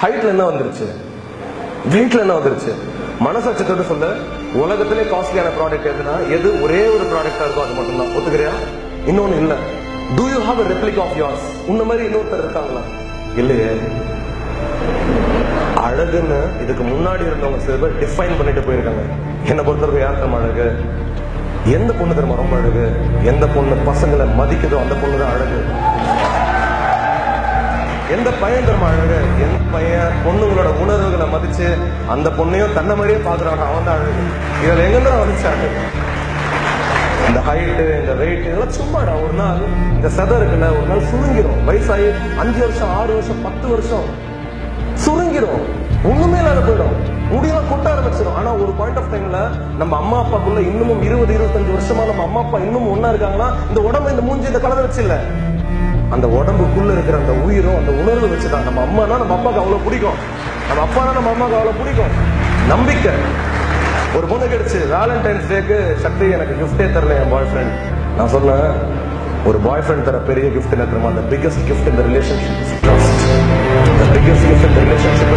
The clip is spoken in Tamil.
ஹைட்ல என்ன வந்துருச்சு, வெயிட்ல என்ன வந்துருச்சு. மனசாட்சியத்தோட சொல்ல, உலகத்திலே காஸ்ட்லியான ப்ராடக்ட் எதுனா எது ஒரே ஒரு ப்ராடக்டா இருக்கும் அது மட்டும்தான். ஒத்துக்கிறியா? இன்னொன்னு இல்ல. Do you have a replica of yours? உன்ன மாதிரி இன்னொருத்தர் இருக்காங்களா? இல்லையே. அழகுன்னு இதுக்கு முன்னாடி இருந்தவங்க சில பேர் டிஃபைன் பண்ணிட்டு போயிருக்காங்க. என்ன பொறுத்தவரைக்கும் யார் தரும் அழகு? எந்த பொண்ணு தரும் ரொம்ப அழகு? எந்த பொண்ணு பசங்களை மதிக்குதோ அந்த பொண்ணு தான் அழகு. எந்த பையன் தரும் அழகு? எந்த பையன் பொண்ணுங்களோட உணர்வுகளை மதிச்சு அந்த பொண்ணையும் தன்னை மாதிரியே பாக்குறாங்க, அவன் தான் அழகு. இதுல எங்க வந்துச்சாங்க இந்த ஹைட்டு, இந்த வெயிட், இதெல்லாம் சும்மாடா. ஒரு நாள் இந்த சதை இருக்குல்ல, ஒரு நாள் சுருங்கிரும். வயசாகி 5 வருஷம் 6 வருஷம் 10 வருஷம் சுருங்கிரும், ஒண்ணுமே இல்லாத போயிடும், முடியெல்லாம் கொட்ட ஆரம்பிச்சிடும். ஆனா ஒரு பாயிண்ட் ஆஃப் டைம்ல நம்ம அம்மா அப்பாக்குள்ள இன்னமும் 20-25 வருஷமா நம்ம அம்மா அப்பா இன்னமும் ஒன்னா இருக்காங்கன்னா இந்த உடம்பு, இந்த மூஞ்சி, இந்த கலரை வச்சு இல்ல, அந்த உடம்புக்குள்ள இருக்கிற அந்த உயிரும் அந்த உணர்வு வச்சுதான். நம்ம அம்மானா நம்ம அப்பாவுக்கு அவ்வளவு பிடிக்கும், நம்ம அப்பானா நம்ம அம்மாவுக்கு அவ்வளவு பிடிக்கும். நம்பிக்கை. ஒரு பொண்ணு கிடைச்சு வேலண்டைன்ஸ் டேக்கு, சக்தி எனக்கு கிஃப்டே தரல என் பாய் ஃப்ரெண்ட். நான் சொன்னேன், ஒரு பாய் ஃப்ரெண்ட் தர பெரிய கிஃப்ட் என்ன தெரியுமா? The biggest gift in the relationship is trust. The biggest gift in the relationship